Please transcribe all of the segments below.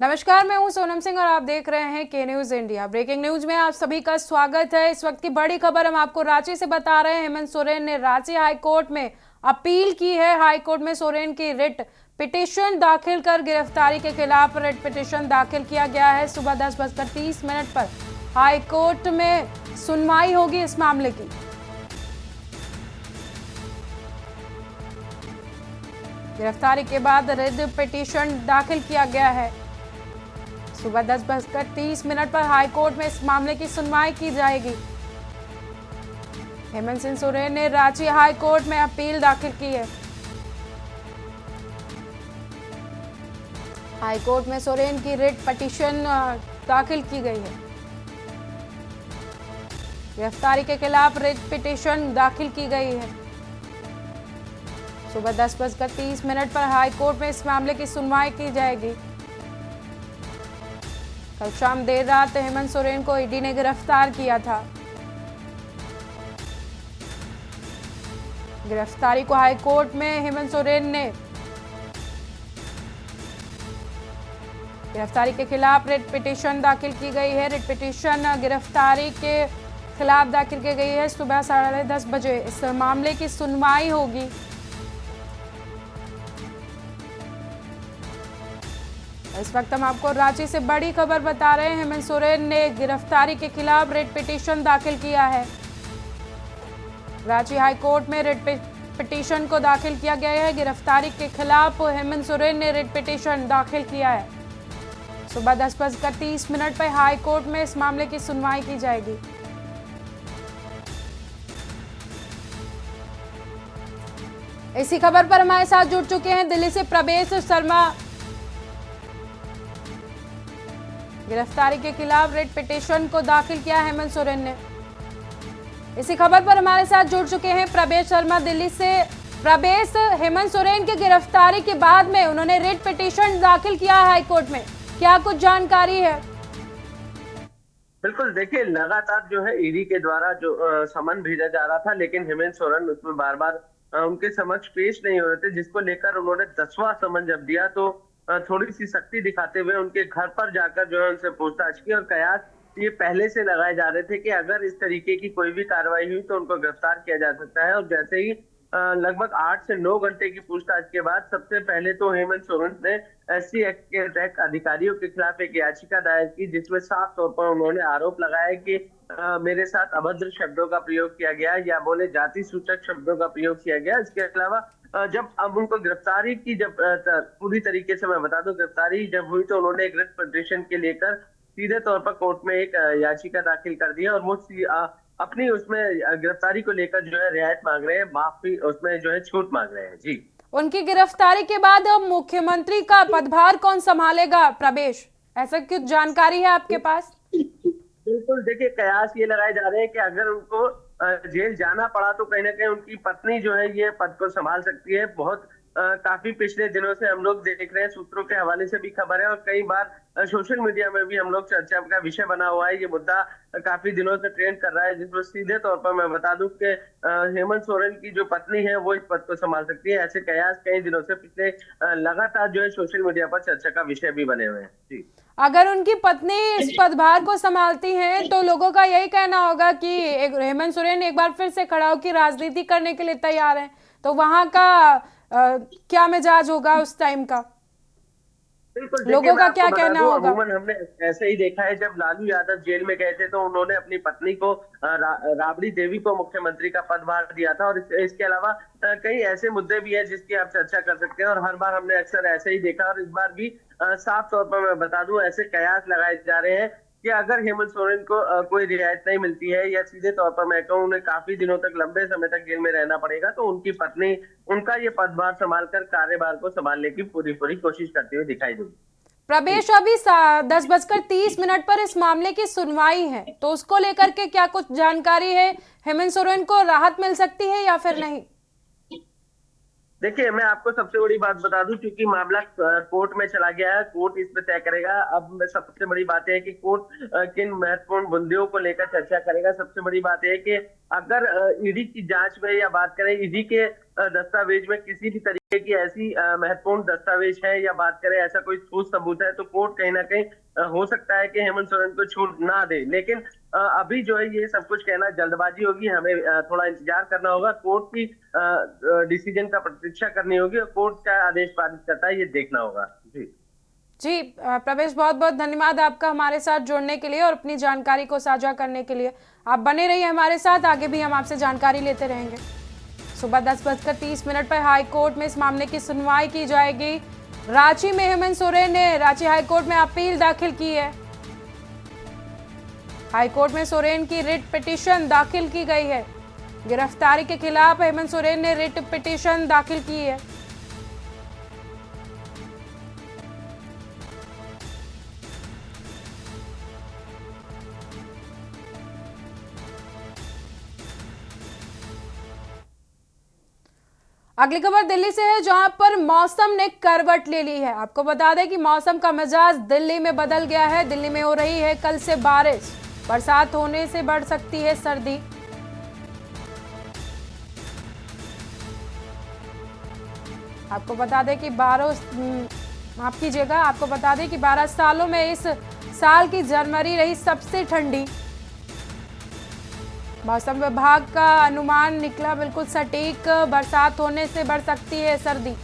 नमस्कार, मैं हूं सोनम सिंह और आप देख रहे हैं के न्यूज इंडिया। ब्रेकिंग न्यूज में आप सभी का स्वागत है। इस वक्त की बड़ी खबर हम आपको रांची से बता रहे हैं। हेमंत सोरेन ने रांची हाईकोर्ट में अपील की है। हाईकोर्ट में सोरेन की रिट पिटीशन दाखिल कर गिरफ्तारी के खिलाफ रिट पिटीशन दाखिल किया गया है। सुबह 10:30 पर हाईकोर्ट में सुनवाई होगी इस मामले की। गिरफ्तारी के बाद रिट पिटीशन दाखिल किया गया है। सुबह 10:30 पर हाईकोर्ट में इस मामले की सुनवाई की जाएगी। हेमंत सिंह सोरेन ने रांची हाईकोर्ट में अपील दाखिल की है। हाईकोर्ट में सोरेन की रिट पिटीशन दाखिल की गई है। गिरफ्तारी के खिलाफ रिट पिटीशन दाखिल की गई है। सुबह 10:30 पर हाईकोर्ट में इस मामले की सुनवाई की जाएगी। कल शाम देर रात हेमंत सोरेन को ईडी ने गिरफ्तार किया था। गिरफ्तारी को हाईकोर्ट में हेमंत सोरेन ने गिरफ्तारी के खिलाफ रिट पिटीशन दाखिल की गई है। रिट पिटीशन गिरफ्तारी के खिलाफ दाखिल की गई है। सुबह 10:30 बजे इस मामले की सुनवाई होगी। इस वक्त हम आपको रांची से बड़ी खबर बता रहे हैं। हेमंत सोरेन ने गिरफ्तारी के खिलाफ रिट पिटीशन दाखिल किया है। रांची हाईकोर्ट में रिट पिटीशन को दाखिल किया गया है। गिरफ्तारी के खिलाफ हेमंत सोरेन ने रिट पिटीशन दाखिल किया है। सुबह 10:30 पर हाईकोर्ट में इस मामले की सुनवाई की जाएगी। इसी खबर पर हमारे साथ जुड़ चुके हैं दिल्ली से प्रवेश शर्मा। गिरफ्तारी के खिलाफ रिट पिटीशन को दाखिल किया हेमंत सोरेन ने। इसी खबर पर हमारे साथ जुड़ चुके हैं प्रवेश शर्मा दिल्ली से। प्रवेश, हेमंत सोरेन की गिरफ्तारी के बाद में उन्होंने रिट पिटीशन दाखिल किया है हाईकोर्ट में, क्या कुछ जानकारी है? बिल्कुल, देखिए लगातार जो है ईडी के द्वारा जो समन भेजा जा रहा था, लेकिन हेमंत सोरेन उसमें बार बार उनके समक्ष पेश नहीं हो रहे थे, जिसको लेकर उन्होंने 10वां समन जब दिया तो थोड़ी सी सख्ती दिखाते हुए उनके घर पर जाकर जो है उनसे पूछताछ की। और कयास ये पहले से लगाए जा रहे थे कि अगर इस तरीके की कोई भी कार्रवाई हुई तो उनको गिरफ्तार किया जा सकता है। और जैसे ही लगभग 8 से 9 घंटे की पूछताछ के बाद सबसे पहले तो हेमंत सोरेन ने एससी एक्ट के तहत अधिकारियों के खिलाफ एक याचिका दायर की, जिसमें साफ तौर पर उन्होंने आरोप लगाया कि मेरे साथ अभद्र शब्दों का प्रयोग किया गया या बोले जाति सूचक शब्दों का प्रयोग किया गया। इसके अलावा जब अब उनको गिरफ्तारी की जब पूरी तरीके से मैं बता दूं, गिरफ्तारी जब हुई तो उन्होंने एक रिट पिटीशन के लेकर सीधे तौर पर कोर्ट में एक याचिका दाखिल कर दी है। और वो अपनी उसमें गिरफ्तारी को लेकर जो है रियायत मांग रहे हैं, माफी उसमें जो है छूट मांग रहे हैं। जी, उनकी गिरफ्तारी के बाद अब मुख्यमंत्री का पदभार कौन संभालेगा प्रवेश, ऐसा कुछ जानकारी है आपके पास? बिल्कुल, देखिए कयास ये लगाए जा रहे हैं कि अगर उनको जेल जाना पड़ा तो कहीं ना कहीं उनकी पत्नी जो है ये पद को संभाल सकती है। बहुत काफी पिछले दिनों से हम लोग देख रहे हैं, सूत्रों के हवाले से भी खबर है और कई बार सोशल मीडिया में भी हम लोग चर्चा का विषय बना हुआ है। ये मुद्दा काफी दिनों से ट्रेंड कर रहा है, जिसमें सीधे तौर पर मैं बता दूं कि हेमंत सोरेन की जो पत्नी है वो इस पद को संभाल सकती है। ऐसे कयास कई दिनों से पिछले लगातार जो है सोशल मीडिया पर चर्चा का विषय भी बने हुए हैं। जी, अगर उनकी पत्नी इस पदभार को संभालती हैं तो लोगों का यही कहना होगा कि हेमंत सोरेन एक बार फिर से खड़ा होकर राजनीति करने के लिए तैयार हैं, तो वहां का क्या मिजाज होगा उस टाइम का? बिल्कुल, देखिए लोगों मैं का आपको क्या बता कहना दूं, होगा? अमूमन हमने ऐसे ही देखा है, जब लालू यादव जेल में गए थे तो उन्होंने अपनी पत्नी को राबड़ी देवी को मुख्यमंत्री का पदभार दिया था। और इसके अलावा कई ऐसे मुद्दे भी है जिसकी आप चर्चा कर सकते हैं और हर बार हमने अक्सर ऐसे ही देखा। और इस बार भी साफ तौर पर मैं बता दूं, ऐसे कयास लगाए जा रहे हैं कि अगर हेमंत सोरेन को कोई रियायत नहीं मिलती है या सीधे तौर पर मैं कहूँ उन्हें काफी दिनों तक लंबे समय तक जेल में रहना पड़ेगा, तो उनकी पत्नी उनका ये पदभार संभाल कर कार्यभार को संभालने की पूरी पूरी कोशिश करती हुई दिखाई देगी। प्रवेश, अभी 10:30 पर इस मामले की सुनवाई है, तो उसको लेकर के क्या कुछ जानकारी है? हेमंत सोरेन को राहत मिल सकती है या फिर नहीं? देखिए मैं आपको सबसे बड़ी बात बता दूं, क्योंकि मामला कोर्ट में चला गया है, कोर्ट इस पे तय करेगा। अब सबसे बड़ी बात है कि कोर्ट किन महत्वपूर्ण मुद्दों को लेकर चर्चा करेगा। सबसे बड़ी बात है कि अगर ईडी की जांच में या बात करें ईडी के दस्तावेज में किसी भी तरीके की ऐसी महत्वपूर्ण दस्तावेज है या बात करें ऐसा कोई ठोस सबूत है, तो कोर्ट कहीं ना कहीं हो सकता है कि हेमंत सोरेन को छूट ना दे। लेकिन अभी जो है ये सब कुछ कहना जल्दबाजी होगी। हमें थोड़ा इंतजार करना होगा, कोर्ट की डिसीजन का प्रतीक्षा करनी होगी और कोर्ट क्या आदेश पारित करता है ये देखना होगा। जी जी प्रवेश, बहुत बहुत धन्यवाद आपका हमारे साथ जुड़ने के लिए और अपनी जानकारी को साझा करने के लिए। आप बने रहिए हमारे साथ, आगे भी हम आपसे जानकारी लेते रहेंगे। सुबह 10:30 पर हाई कोर्ट में इस मामले की सुनवाई की जाएगी। रांची में हेमंत सोरेन ने रांची हाई कोर्ट में अपील दाखिल की है। हाई कोर्ट में सोरेन की रिट पिटीशन दाखिल की गई है। गिरफ्तारी के खिलाफ हेमंत सोरेन ने रिट पिटीशन दाखिल की है। अगली खबर दिल्ली से है, जहां पर मौसम ने करवट ले ली है। आपको बता दें कि मौसम का मिजाज दिल्ली में बदल गया है। दिल्ली में हो रही है कल से बारिश, बरसात होने से बढ़ सकती है सर्दी। आपको बता दें कि 12 सालों में इस साल की जनवरी रही सबसे ठंडी। मौसम विभाग का अनुमान निकला बिल्कुल सटीक, बरसात होने से बढ़ सकती है सर्दी।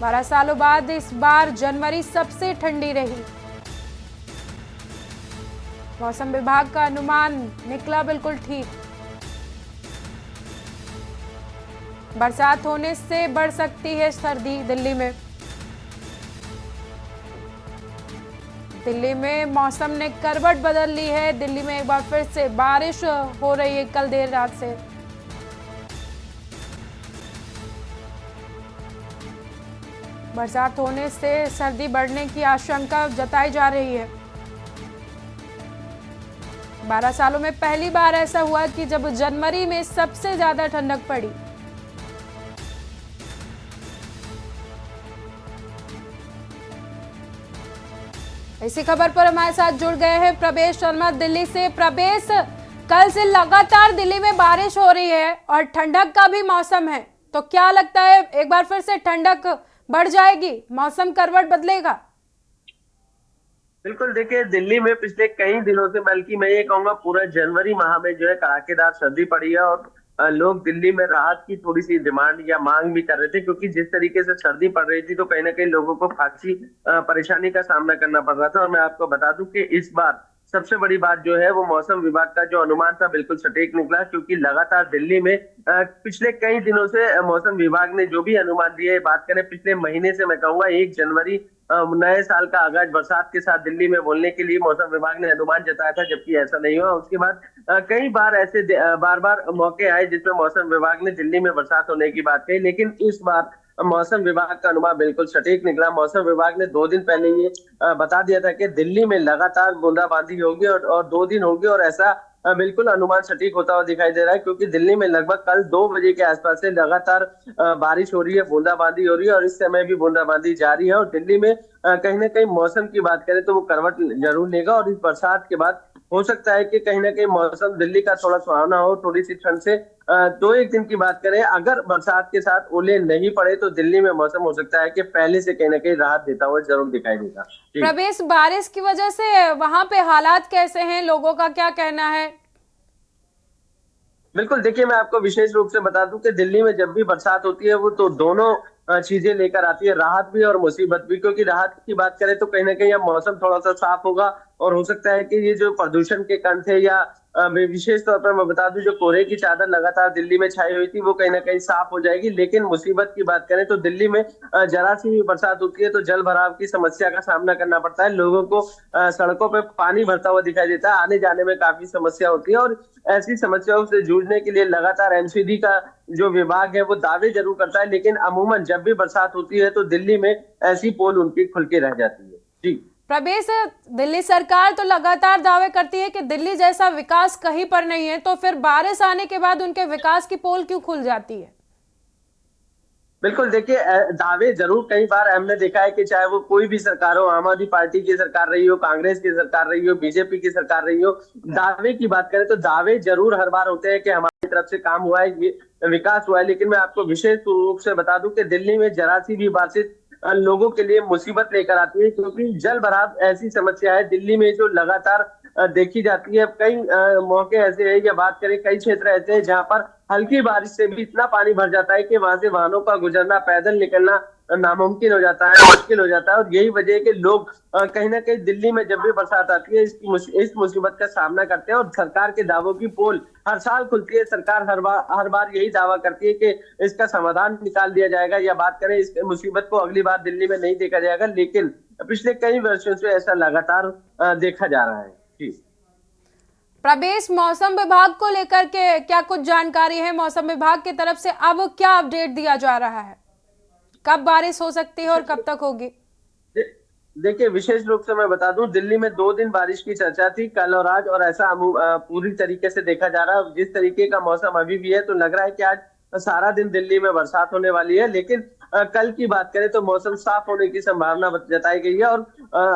बारह सालों बाद इस बार जनवरी सबसे ठंडी रही। मौसम विभाग का अनुमान निकला बिल्कुल ठीक। बरसात होने से बढ़ सकती है सर्दी दिल्ली में। दिल्ली में मौसम ने करवट बदल ली है। दिल्ली में एक बार फिर से बारिश हो रही है कल देर रात से। बरसात होने से सर्दी बढ़ने की आशंका जताई जा रही है। 12 सालों में पहली बार ऐसा हुआ कि जब जनवरी में सबसे ज्यादा ठंडक पड़ी। इसी खबर पर हमारे साथ जुड़ गए हैं प्रवेश शर्मा दिल्ली से। प्रवेश, कल से लगातार दिल्ली में बारिश हो रही है और ठंडक का भी मौसम है, तो क्या लगता है एक बार फिर से ठंडक बढ़ जाएगी, मौसम करवट बदलेगा? बिल्कुल, देखिए दिल्ली में पिछले कई दिनों से, बल्कि मैं ये कहूंगा पूरा जनवरी माह में जो है कड़ाकेदार सर्दी पड़ी है और लोग दिल्ली में राहत की थोड़ी सी डिमांड या मांग भी कर रहे थे, क्योंकि जिस तरीके से सर्दी पड़ रही थी तो कहीं ना कहीं लोगों को खासी परेशानी का सामना करना पड़ रहा था। और मैं आपको बता दूं कि इस बार सबसे बड़ी बात जो है वो मौसम विभाग का जो अनुमान था बिल्कुल सटीक निकला, क्योंकि लगातार दिल्ली में पिछले कई दिनों से मौसम विभाग ने जो भी अनुमान दिए, बात करें पिछले महीने से, मैं कहूंगा 1 जनवरी नए साल का आगाज बरसात के साथ दिल्ली में बोलने के लिए मौसम विभाग ने अनुमान जताया था, जबकि ऐसा नहीं हुआ। उसके बाद कई बार ऐसे बार बार मौके आए जिसमें मौसम विभाग ने दिल्ली में बरसात होने की बात कही, लेकिन इस बार मौसम विभाग का अनुमान बिल्कुल सटीक निकला। मौसम विभाग ने 2 दिन पहले ये बता दिया था कि दिल्ली में लगातार बूंदाबांदी होगी और 2 दिन होगी, और ऐसा बिल्कुल अनुमान सटीक होता हुआ दिखाई दे रहा है, क्योंकि दिल्ली में लगभग कल 2 बजे के आसपास से लगातार बारिश हो रही है, बूंदाबांदी हो रही है और इस समय भी बूंदाबांदी जारी है। और दिल्ली में कहीं ना कहीं मौसम की बात करें तो वो करवट जरूर लेगा, और इस बरसात के बाद हो सकता है कि कहीं ना कहीं मौसम दिल्ली का थोड़ा सुहावना हो, थोड़ी सी ठंड से 2-1 दिन की बात करें, अगर बरसात के साथ ओले नहीं पड़े तो दिल्ली में मौसम हो सकता है कि पहले से कहीं ना कहीं राहत देता हुआ जरूर दिखाई देगा। प्रवेश, बारिश की वजह से वहां पे हालात कैसे हैं, लोगों का क्या कहना है? बिल्कुल, देखिए मैं आपको विशेष रूप से बता दूं कि दिल्ली में जब भी बरसात होती है वो तो दोनों चीजें लेकर आती है, राहत भी और मुसीबत भी। क्योंकि राहत की बात करें तो कहीं ना कहीं अब मौसम थोड़ा सा साफ होगा और हो सकता है कि ये जो प्रदूषण के कण थे या विशेष तौर पर मैं बता दूं जो कोहरे की चादर लगातार दिल्ली में छाई हुई थी वो कहीं ना कहीं साफ हो जाएगी। लेकिन मुसीबत की बात करें तो दिल्ली में जरा सी भी बरसात होती है तो जल भराव की समस्या का सामना करना पड़ता है। लोगों को सड़कों पर पानी भरता हुआ दिखाई देता है, आने जाने में काफी समस्या होती है, और ऐसी समस्याओं से जूझने के लिए लगातार एमसीडी का जो विभाग है वो दावे जरूर करता है, लेकिन अमूमन जब भी बरसात होती है तो दिल्ली में ऐसी पोल उनकी खुल के रह जाती है। जी प्रवेश, दिल्ली सरकार तो लगातार दावे करती है कि दिल्ली जैसा विकास कहीं पर नहीं है, तो फिर बारिश आने के बाद उनके विकास की पोल क्यों खुल जाती है? बिल्कुल देखिए, दावे जरूर कई बार हमने देखा है कि चाहे वो कोई भी सरकार हो, आम आदमी पार्टी की सरकार रही हो, कांग्रेस की सरकार रही हो, बीजेपी की सरकार रही हो, दावे की बात करें तो दावे जरूर हर बार होते हैं कि हमारी तरफ से काम हुआ है, ये विकास हुआ है। लेकिन मैं आपको विशेष रूप से बता दूं कि दिल्ली में जरा सी भी बारिश लोगों के लिए मुसीबत लेकर आती है, क्योंकि जल भराव ऐसी समस्या है दिल्ली में जो लगातार देखी जाती है। कई मौके ऐसे हैं, या बात करें कई क्षेत्र ऐसे हैं जहां पर हल्की बारिश से भी इतना पानी भर जाता है कि वहां से वाहनों का गुजरना, पैदल निकलना नामुमकिन हो जाता है, मुश्किल हो जाता है। और यही वजह है कि लोग कहीं ना कहीं दिल्ली में जब भी बरसात आती है इस मुसीबत का सामना करते हैं। और सरकार के दावों की पोल हर साल खुलती है, सरकार हर बार यही दावा करती है कि इसका समाधान निकाल दिया जाएगा, या बात करें इस मुसीबत को अगली बार दिल्ली में नहीं देखा जाएगा। लेकिन पिछले कई वर्षों से ऐसा लगातार देखा जा रहा है। जी प्रवेश, मौसम विभाग को लेकर के क्या कुछ जानकारी है? मौसम विभाग की तरफ से अब क्या अपडेट दिया जा रहा है? कब बारिश हो सकती है और कब तक होगी? दे- देखिए, विशेष रूप से मैं बता दूं, दिल्ली में 2 दिन बारिश की चर्चा थी, कल और आज। और ऐसा पूरी तरीके से देखा जा रहा है, जिस तरीके का मौसम अभी भी है तो लग रहा है कि आज सारा दिन दिल्ली में बरसात होने वाली है। लेकिन कल की बात करें तो मौसम साफ होने की संभावना जताई गई है, और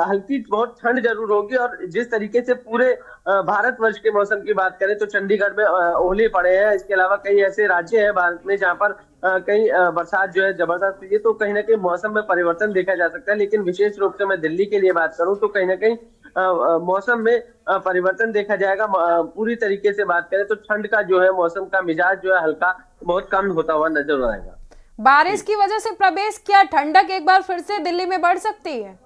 हल्की बहुत ठंड जरूर होगी। और जिस तरीके से पूरे भारतवर्ष के मौसम की बात करें तो चंडीगढ़ में ओले पड़े हैं। इसके अलावा कई ऐसे राज्य हैं भारत में जहां पर कहीं बरसात जो है जबरदस्त हुई है, तो कहीं ना कहीं मौसम में परिवर्तन देखा जा सकता है। लेकिन विशेष रूप से मैं दिल्ली के लिए बात करूं तो कहीं ना कहीं मौसम में परिवर्तन देखा जाएगा। पूरी तरीके से बात करें तो ठंड का जो है मौसम का मिजाज जो है हल्का बहुत कम होता हुआ नजर आएगा। बारिश की वजह से प्रवेश, क्या ठंडक एक बार फिर से दिल्ली में बढ़ सकती है?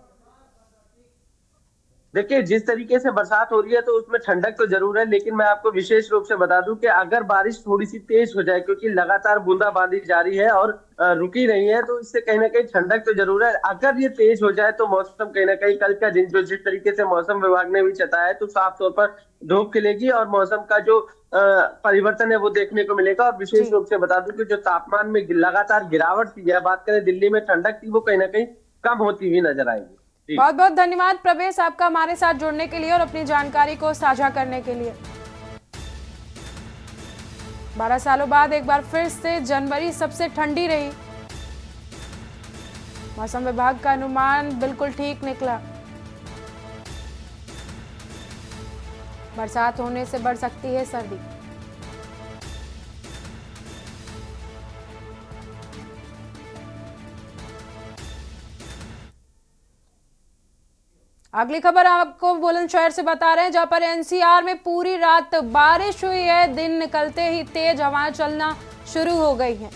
देखिए, जिस तरीके से बरसात हो रही है तो उसमें ठंडक तो जरूर है। लेकिन मैं आपको विशेष रूप से बता दूं कि अगर बारिश थोड़ी सी तेज हो जाए, क्योंकि लगातार बूंदाबांदी जारी है और रुकी नहीं है, तो इससे कहीं ना कहीं ठंडक तो जरूर है। अगर ये तेज हो जाए तो मौसम कहीं ना कहीं कल का दिन जो जिस तरीके से मौसम विभाग ने भी चताया है, तो साफ तौर पर धूप खिलेगी और मौसम का जो परिवर्तन है वो देखने को मिलेगा। और जी, विशेष रूप से बता दूं कि जो तापमान में लगातार गिरावट थी, या बात करें दिल्ली में ठंडक थी, वो कहीं ना कहीं कम होती हुई नजर आएगी। जी बहुत बहुत धन्यवाद प्रवेश आपका हमारे साथ जुड़ने के लिए और अपनी जानकारी को साझा करने के लिए। 12 सालों बाद एक बार फिर से जनवरी सबसे ठंडी रही। मौसम विभाग का अनुमान बिल्कुल ठीक निकला। बरसात होने से बढ़ सकती है सर्दी। अगली खबर आपको बुलंदशहर से बता रहे हैं, जहां पर एनसीआर में पूरी रात बारिश हुई है। दिन निकलते ही तेज हवाएं चलना शुरू हो गई हैं।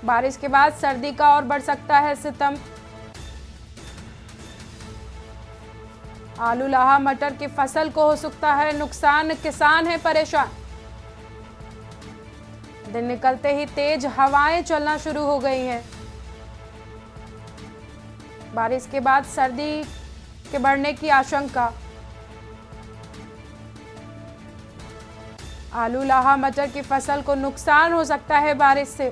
बारिश के बाद सर्दी का और बढ़ सकता है सितम। आलू लाहा मटर की फसल को हो सकता है नुकसान, किसान है परेशान। दिन निकलते ही तेज हवाएं चलना शुरू हो गई हैं। बारिश के बाद सर्दी के बढ़ने की आशंका। आलू लाहा मटर की फसल को नुकसान हो सकता है बारिश से।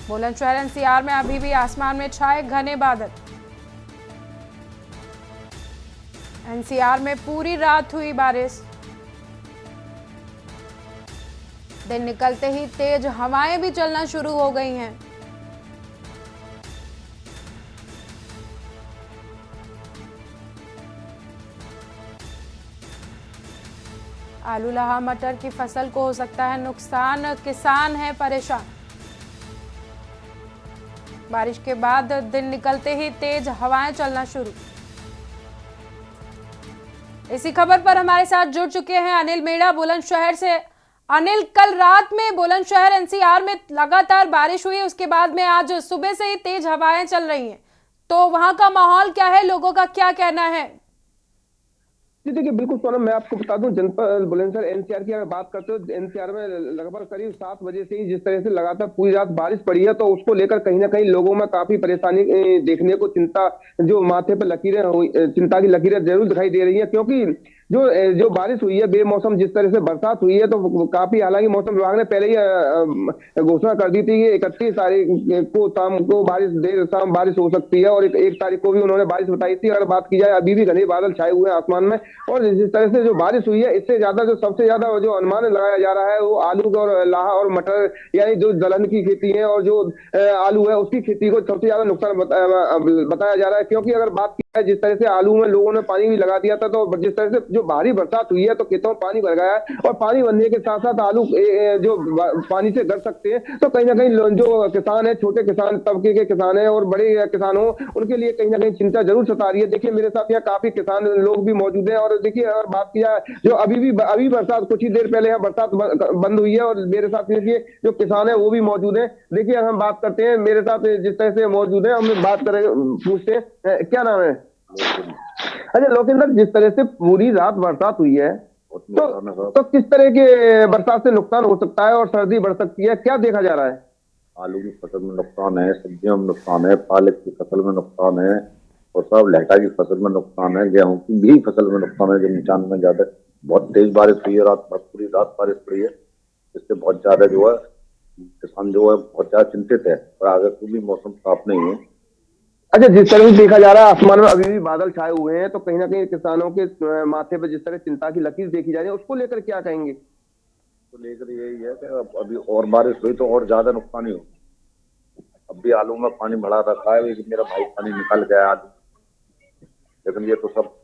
बुलंदशहर एनसीआर में अभी भी आसमान में छाए घने बादल। एनसीआर में पूरी रात हुई बारिश। दिन निकलते ही तेज हवाएं भी चलना शुरू हो गई हैं। आलू लाहा मटर की फसल को हो सकता है नुकसान, किसान है परेशान। बारिश के बाद दिन निकलते ही तेज हवाएं चलना शुरू। इसी खबर पर हमारे साथ जुड़ चुके हैं अनिल मीणा बुलंदशहर से। अनिल, कल रात में बुलंदशहर एनसीआर में लगातार बारिश हुई, उसके बाद में आज सुबह से ही तेज हवाएं चल रही हैं, तो वहां का माहौल क्या है, लोगों का क्या कहना है? जी देखिए, बिल्कुल सोनम, मैं आपको बता दूं, जनपद बुलंदशहर एनसीआर की अगर बात करते हो, एनसीआर में लगभग करीब 7 बजे से ही जिस तरह से लगातार पूरी रात बारिश पड़ी है, तो उसको लेकर कहीं ना कहीं लोगों में काफी परेशानी देखने को, चिंता जो माथे पर लकीरें चिंता की लकीरें जरूर दिखाई दे रही है। क्योंकि जो बारिश हुई है बेमौसम, जिस तरह से बरसात हुई है, तो काफी, हालांकि मौसम विभाग ने पहले ही घोषणा कर दी थी कि 31 तारीख को शाम को बारिश, देर शाम बारिश हो सकती है, और 1 तारीख को भी उन्होंने बारिश बताई थी। अगर बात की जाए, अभी भी घने बादल छाए हुए हैं आसमान में, और जिस तरह से जो बारिश हुई है, इससे ज्यादा जो सबसे ज्यादा जो अनुमान लगाया जा रहा है वो आलू और लाहा और मटर, यानी जो दलहन की खेती है और जो आलू है उसकी खेती को सबसे ज्यादा नुकसान बताया जा रहा है। क्योंकि अगर बात की जाए, जिस तरह से आलू में लोगों ने पानी भी लगा दिया था, तो जिस तरह से जो भारी बरसात हुई है तो खेतों में पानी भर गया है, और पानी भरने के साथ साथ आलू जो पानी से गल सकते हैं, तो कहीं ना कहीं जो किसान है, छोटे किसान तबके के किसान है और बड़े किसान हो, उनके लिए कहीं ना कहीं चिंता जरूर सता रही है। देखिए, मेरे साथ यहाँ काफी किसान लोग भी मौजूद हैं, और देखिए, अगर बात की जाए, जो अभी बरसात कुछ ही देर पहले यहाँ बरसात बंद हुई है, और मेरे साथ देखिए जो किसान है वो भी मौजूद है। देखिए, हम बात करते हैं, मेरे साथ जिस तरह से मौजूद है, हम बात करें, पूछते हैं, क्या नाम है? अच्छा लोकेंद्र, जिस तरह से पूरी रात बरसात हुई है, तो किस तरह के बरसात से नुकसान हो सकता है और सर्दी बढ़ सकती है, क्या देखा जा रहा है? आलू की फसल में नुकसान है, सब्जियों में नुकसान है, पालक की फसल में नुकसान है, और सब लहटा की फसल में नुकसान है, गेहूं की भी फसल में नुकसान है। जो नीचान में ज्यादा बहुत तेज बारिश हुई है, रात भर पूरी रात बारिश पड़ी है, इससे बहुत ज्यादा जो है किसान जो है बहुत ज्यादा चिंतित है, और आगे को भी मौसम साफ नहीं है। अच्छा, जिस तरह से देखा जा रहा है, आसमान में अभी भी बादल छाए हुए हैं, तो कहीं ना कहीं किसानों के माथे पर जिस तरह चिंता की लकीर देखी जा रही है, उसको लेकर क्या कहेंगे? तो लेकर यही है कि अभी और बारिश हुई तो और ज्यादा नुकसान ही हो। अब भी आलू में पानी भरा रखा है, लेकिन मेरा भाई पानी निकल गया आलू, लेकिन ये तो सब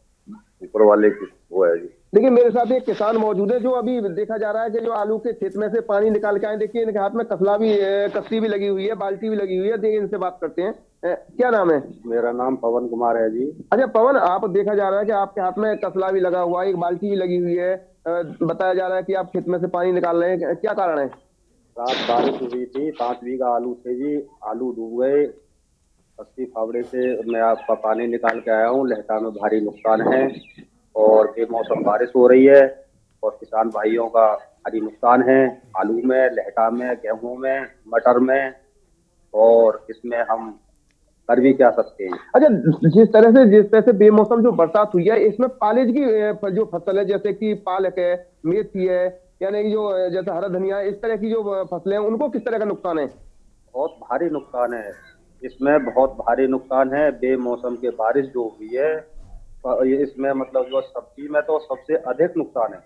ऊपर वाले की वो है जी। देखिए, मेरे साथ एक किसान मौजूद है, जो अभी देखा जा रहा है कि जो आलू के खेत में से पानी निकाल के आए। देखिए, इनके हाथ में कस्ती भी लगी हुई है, बाल्टी भी लगी हुई है। देखिए, इनसे बात करते हैं। क्या नाम है? मेरा नाम पवन कुमार है जी। अच्छा पवन, आप, देखा जा रहा है कि आपके हाथ में कसला भी लगा हुआ है, एक बाल्टी भी लगी हुई है, बताया जा रहा है कि आप खेत में से पानी निकाल रहे हैं, क्या कारण है? रात बारिश हुई थी, 5 बीघा आलू थे जी, आलू डूब गए। 80 फावड़े से मैं आपका पानी निकाल के आया हूँ। लहटा में भारी नुकसान है, और बेमौसम बारिश हो रही है, और किसान भाइयों का भारी नुकसान है, आलू में, लहटा में, गेहूं में, मटर में, और इसमें हम कर भी क्या सकते हैं। अच्छा, जिस तरह से बेमौसम जो बरसात हुई है, इसमें पालेज की जो फसल है, जैसे कि पालक है, मेथी है, यानी कि जो जैसे हरा धनिया है, इस तरह की जो फसलें हैं, उनको किस तरह का नुकसान है? बहुत भारी नुकसान है, इसमें बहुत भारी नुकसान है। बेमौसम के बारिश जो हुई है, तो इसमें मतलब जो सब्जी में तो सबसे अधिक नुकसान है।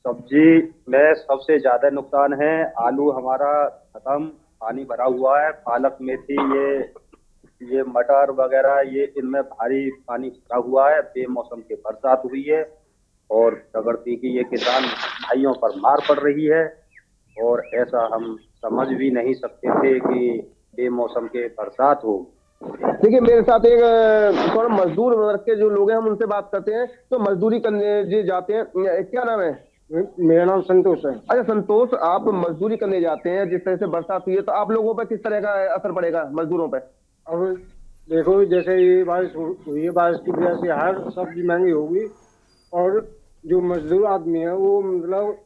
सब्जी में सबसे ज्यादा नुकसान है। आलू हमारा खत्म, पानी भरा हुआ है। पालक, मेथी, ये मटर वगैरह, ये इनमें भारी पानी भरा हुआ है। बेमौसम की बरसात हुई है, और प्रकृति की ये किसान भाइयों पर मार पड़ रही है, और ऐसा हम समझ भी नहीं सकते थे कि बेमौसम के बरसात हो। देखिए, मेरे साथ एक थोड़ा मजदूर वर्ग के जो लोग हैं, हम उनसे बात करते हैं। तो मजदूरी करने जी जाते हैं, क्या नाम है? मेरा नाम संतोष है। अच्छा संतोष, आप मजदूरी करने जाते हैं, जिस तरह से बरसात हुई है, तो आप लोगों पर किस तरह का असर पड़ेगा, मजदूरों पर? अब देखो, जैसे ये बारिश हुई है, बारिश की वजह से हर सब्जी महंगी होगी, और जो मजदूर आदमी है वो मतलब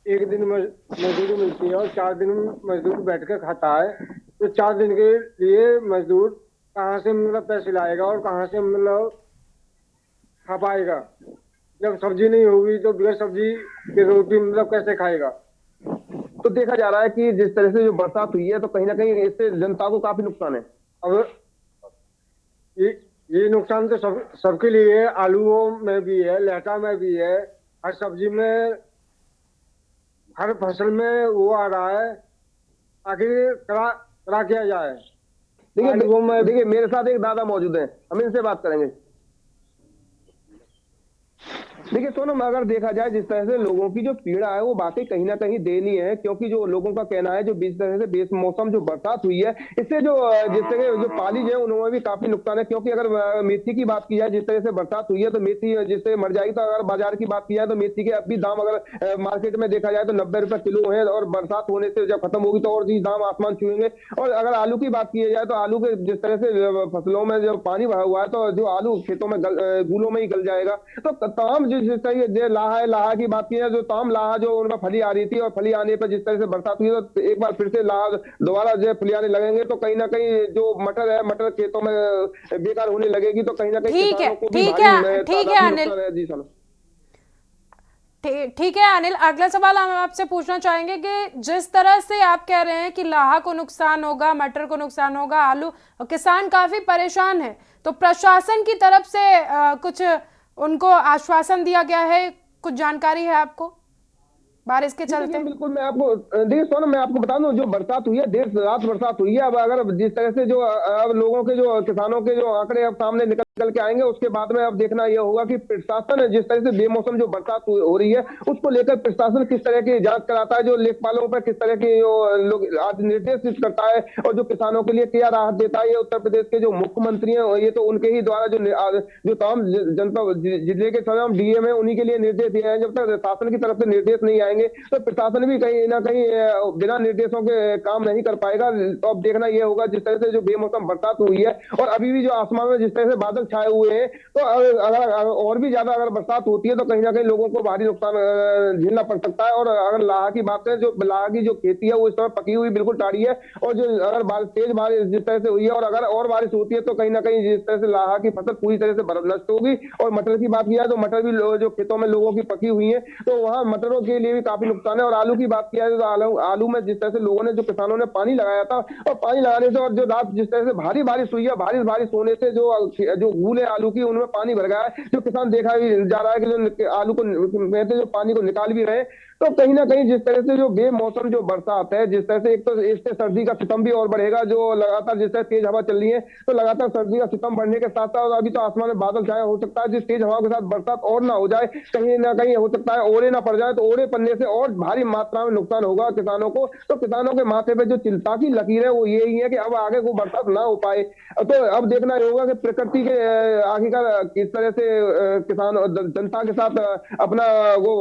एक दिन मजदूरी मिलती है, और 4 दिन मजदूर बैठ कर खाता है। तो 4 दिन के लिए मजदूर कहाँ से मतलब पैसे लाएगा, और कहाँ से मतलब खा पाएगा? जब सब्जी नहीं होगी तो बगैर सब्जी की रोटी मतलब कैसे खाएगा? तो देखा जा रहा है कि जिस तरह से जो बरसात हुई है, तो कहीं ना कहीं इससे जनता को काफी नुकसान है। अब ये नुकसान तो सबके लिए है। आलूओं में भी है, लहटा में भी है, हर सब्जी में, हर फसल में वो आ रहा है। आखिर करा किया जाए। देखिए, मेरे साथ एक दादा मौजूद हैं, हम इनसे बात करेंगे। देखिए सोनम, अगर देखा जाए, जिस तरह से लोगों की जो पीड़ा है वो वाकई कहीं ना कहीं दयनीय है। क्योंकि जो लोगों का कहना है, जो जिस तरह से बेमौसम जो बरसात हुई है, इससे जो जिस तरह जो पालीज है उनमें भी काफी नुकसान है। क्योंकि अगर मेथी की बात की जाए, जिस तरह से बरसात हुई है, तो मेथी जिससे मर जाएगी। तो अगर बाजार की बात की जाए, तो मेथी के अब भी दाम अगर मार्केट में देखा जाए तो 90 रुपए किलो है, और बरसात होने से जब खत्म होगी तो और भी दाम आसमान छुएंगे। और अगर आलू की बात की जाए, तो आलू के जिस तरह से फसलों में जो पानी भरा हुआ है, तो जो आलू खेतों में गूलों में ही गल जाएगा। तो तमाम जिस तरह से लाहा है, लाहा की बात की है, जो तमाम लाहा जो उनमें फली आ रही थी, और फली आने पर जिस तरह से बरसात हुई, तो एक बार फिर से लाहा दोबारा जो फली आने लगेंगे, तो कहीं ना कहीं जो मटर है, मटर खेतों में बेकार होने लगेगी। तो कहीं ना कहीं ठीक है, किसानों को भी ठीक भारी है, ठीक है अनिल, नुकसान है। जी सर। ठीक है अनिल, अगला सवाल हम आपसे पूछना चाहेंगे कि जिस तरह से आप कह रहे हैं कि लाहा को नुकसान होगा, मटर को नुकसान होगा, आलू, किसान काफी परेशान है, तो प्रशासन की तरफ से कुछ उनको आश्वासन दिया गया है? कुछ जानकारी है आपको बारिश के चलते? देखिए बिल्कुल, मैं आपको देखिए सोनम, मैं आपको बता दूं, जो बरसात हुई है, देर रात बरसात हुई है। अब अगर जिस तरह से जो अब लोगों के जो किसानों के जो आंकड़े अब सामने निकल के आएंगे, उसके बाद में अब देखना यह होगा कि प्रशासन जिस तरह से बेमौसम जो बरसात हो रही है, उसको लेकर प्रशासन किस तरह की जांच कराता है, जो लेखपालों पर किस तरह के लोग आज निर्देशित करता है, और जो किसानों के लिए क्या राहत देता है। ये उत्तर प्रदेश के जो मुख्यमंत्री हैं, ये तो उनके ही द्वारा जो तमाम जनता जिले के तमाम डीएम है, उन्हीं के लिए निर्देश दिए हैं। जब तक शासन की तरफ से निर्देश नहीं आएंगे तो प्रशासन भी कहीं ना कहीं बिना निर्देशों के काम नहीं कर पाएगा। तो अब देखना यह होगा, जिस तरह से जो बेमौसम बरसात हुई है और अभी भी जो आसमान में जिस तरह से बादल छाए हुए हैं, तो अगर और भी ज्यादा अगर बरसात होती है तो कहीं ना कहीं लोगों को भारी नुकसान झेलना पड़ सकता है। और अगर लाहा की बात करें, जो लाहा की जो खेती है वो इस समय पकी हुई बिल्कुल टाड़ी है, और जो अगर तेज बारिश जिस तरह से हुई है और अगर और बारिश होती है तो कहीं ना कहीं जिस तरह से लाहा की फसल पूरी तरह से नष्ट होगी। और मटर की बात किया तो मटर भी जो खेतों में लोगों की पकी हुई है, तो वहां मटरों के लिए भी काफी नुकसान है। और आलू की बात किया तो आलू में जिस तरह से लोगों ने, जो किसानों ने पानी लगाया था, और पानी लगाने से और जो रात जिस तरह से भारी बारिश हुई है, बारिश होने से जो गूल है आलू की, उनमें पानी भर गया है। जो किसान देखा भी जा रहा है कि जो आलू को जो पानी को निकाल भी रहे। तो कहीं ना कहीं जिस तरह से जो बेमौसम जो बरसात है, जिस तरह से एक तो इससे सर्दी का सितम भी और बढ़ेगा, जो लगातार जिस तरह तेज हवा चल रही है, तो लगातार सर्दी का सितम बढ़ने के साथ साथ अभी तो आसमान में बादल छाए, हो सकता है जिस तेज हवा के साथ बरसात और ना हो जाए, कहीं ना कहीं हो सकता है ओले ना पड़ जाए, तो ओले पड़ने से और भारी मात्रा में नुकसान होगा किसानों को। तो किसानों के माथे पे जो चिंता की लकीर है वो यही है कि अब आगे को बरसात ना हो पाए। तो अब देखना होगा कि प्रकृति के आखिरकार किस तरह से किसान जनता के साथ अपना वो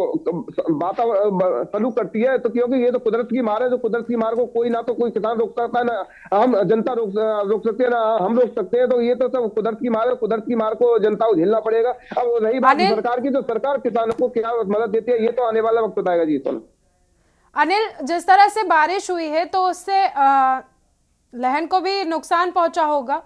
वातावरण सलूक करती है। तो क्योंकि ये तो कुदरत की मार है, तो कुदरत की मार को कोई ना तो कोई किसान रोक सकता है, ना हम जनता रोक सकते हैं, ना हम रोक सकते हैं। तो ये तो सब कुदरत की मार है, कुदरत की मार को जनता को झेलना पड़ेगा। अब रही बात सरकार की, तो सरकार किसानों को क्या मदद देती है, ये तो आने वाला वक्त बताएगा जी। अनिल, जिस तरह से बारिश हुई है तो उससे लहन को भी नुकसान पहुंचा होगा?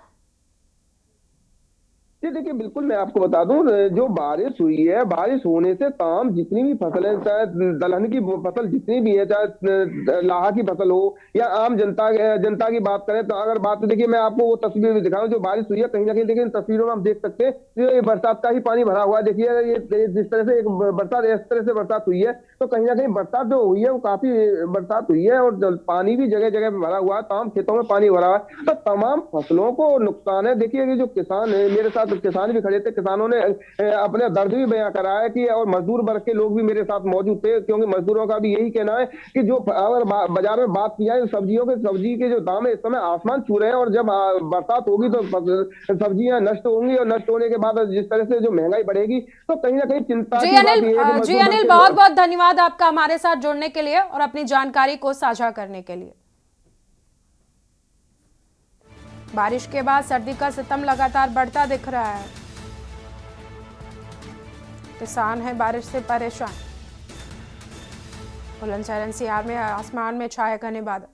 जी देखिए बिल्कुल, मैं आपको बता दूं, जो बारिश हुई है, बारिश होने से तमाम जितनी भी फसलें, चाहे दलहन की फसल जितनी भी है, चाहे लाहा की फसल हो या आम जनता की बात करें, तो अगर बात देखिए, मैं आपको वो तस्वीर भी दिखाऊं जो बारिश हुई है। कहीं ना कहीं देखिए इन तस्वीरों में हम देख सकते हैं ये बरसात का ही पानी भरा हुआ है। देखिए ये जिस तरह से एक बरसात, इस तरह से बरसात हुई है, तो कहीं ना कहीं बरसात जो हुई है वो काफी बरसात हुई है, और पानी भी जगह जगह भरा हुआ है, तमाम खेतों में पानी भरा है, तो तमाम फसलों को नुकसान है। देखिए ये जो किसान है, मेरे साथ किसान भी खड़े थे, किसानों ने अपने दर्द भी बयां करा है कि, और मजदूर वर्ग के लोग भी मेरे साथ मौजूद थे, क्योंकि मजदूरों का भी यही कहना है कि जो अगर बाजार में बात की जाए, सब्जी के जो दाम है इस समय आसमान छू रहे हैं, और जब बरसात होगी तो सब्जियां नष्ट होंगी, और नष्ट होने के बाद जिस तरह से जो महंगाई बढ़ेगी, तो कहीं ना कहीं चिंता की बात है। जी अनिल, बहुत बहुत धन्यवाद आपका हमारे साथ जुड़ने के लिए और अपनी जानकारी को साझा करने के लिए। बारिश के बाद सर्दी का सितम लगातार बढ़ता दिख रहा है, किसान है बारिश से परेशान। बुलंदशहर NCR में आसमान में छाए घने बादल।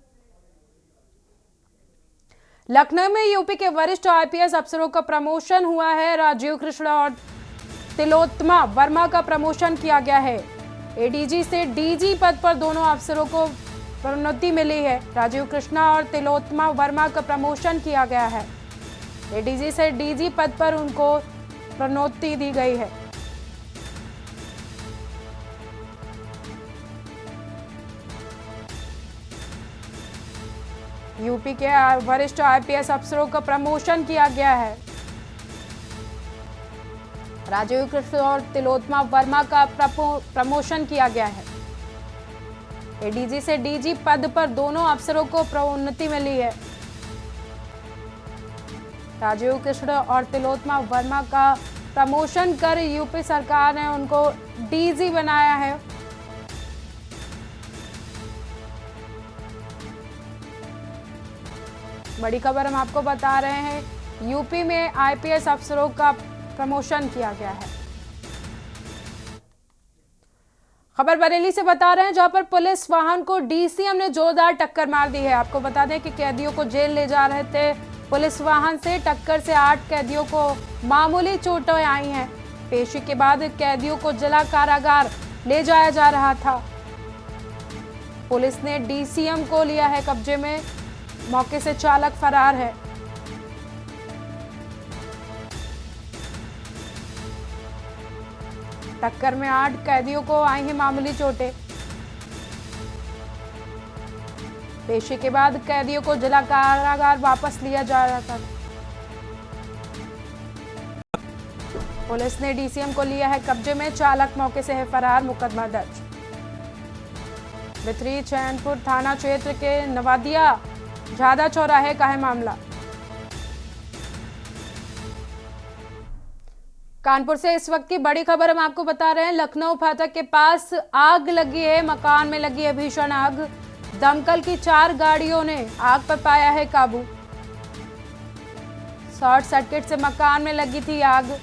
लखनऊ में यूपी के वरिष्ठ IPS अफसरों का प्रमोशन हुआ है। राजीव कृष्ण और तिलोत्तमा वर्मा का प्रमोशन किया गया है। ADG से DG पद पर दोनों अफसरों को प्रोन्नति मिली है। राजीव कृष्णा और तिलोत्तमा वर्मा का प्रमोशन किया गया है। ADG से DG पद पर उनको प्रोन्नति दी गई है। यूपी के वरिष्ठ IPS अफसरों का प्रमोशन किया गया है। राजीव कृष्ण और तिलोत्तमा वर्मा का प्रमोशन किया गया है। ADG से DG पद पर दोनों अफसरों को प्रोन्नति मिली है। राजीव कृष्ण और तिलोत्तमा वर्मा का प्रमोशन कर यूपी सरकार ने उनको DG बनाया है। बड़ी खबर हम आपको बता रहे हैं, यूपी में IPS अफसरों का प्रमोशन किया गया है। खबर बरेली से बता रहे हैं, जहां पर पुलिस वाहन को DCM ने जोरदार टक्कर मार दी है। आपको बता दें कि कैदियों को जेल ले जा रहे थे, पुलिस वाहन से टक्कर से 8 कैदियों को मामूली चोटें आई हैं। पेशी के बाद कैदियों को जिला कारागार ले जाया जा रहा था। पुलिस ने डीसीएम को लिया है कब्जे में, मौके से चालक फरार है। टक्कर में 8 कैदियों को आई हैं मामूली चोटें। पेशी के बाद कैदियों को जिला कारागार वापस लिया जा रहा था। पुलिस ने डीसीएम को लिया है कब्जे में, चालक मौके से है फरार, मुकदमा दर्ज। बिथरी चैनपुर थाना क्षेत्र के नवादिया झादा चौराहे का है मामला। कानपुर से इस वक्त की बड़ी खबर हम आपको बता रहे हैं। लखनऊ फाटक के पास आग लगी है, मकान में लगी है भीषण आग। दमकल की 4 गाड़ियों ने आग पर पाया है काबू। शॉर्ट सर्किट से मकान में लगी थी आग।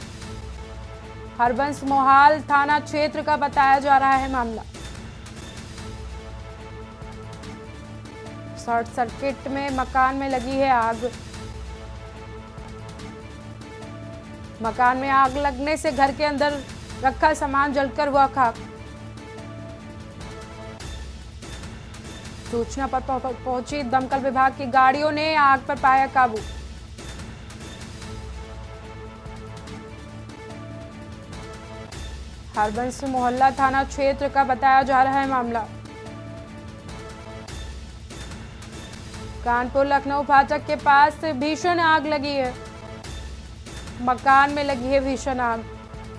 हरबंस मोहाल थाना क्षेत्र का बताया जा रहा है मामला। शॉर्ट सर्किट में मकान में लगी है आग। मकान में आग लगने से घर के अंदर रखा सामान जलकर हुआ खाक। सूचना पर पहुंची दमकल विभाग की गाड़ियों ने आग पर पाया काबू। हरबंस मोहल्ला थाना क्षेत्र का बताया जा रहा है मामला। कानपुर लखनऊ फाटक के पास भीषण आग लगी है, मकान में लगी है भीषण आग।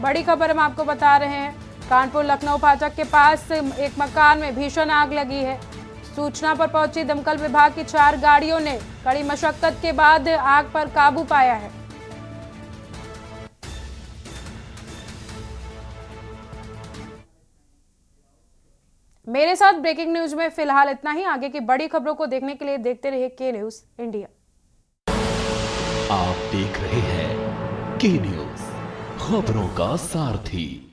बड़ी खबर हम आपको बता रहे हैं। कानपुर लखनऊ फाटक के पास एक मकान में भीषण आग लगी है। सूचना पर पहुंची दमकल विभाग की 4 गाड़ियों ने कड़ी मशक्कत के बाद आग पर काबू पाया है। मेरे साथ ब्रेकिंग न्यूज में फिलहाल इतना ही। आगे की बड़ी खबरों को देखने के लिए देखते रहिए के न्यूज इंडिया। आप देख रहे हैं के न्यूज, खबरों का सारथी।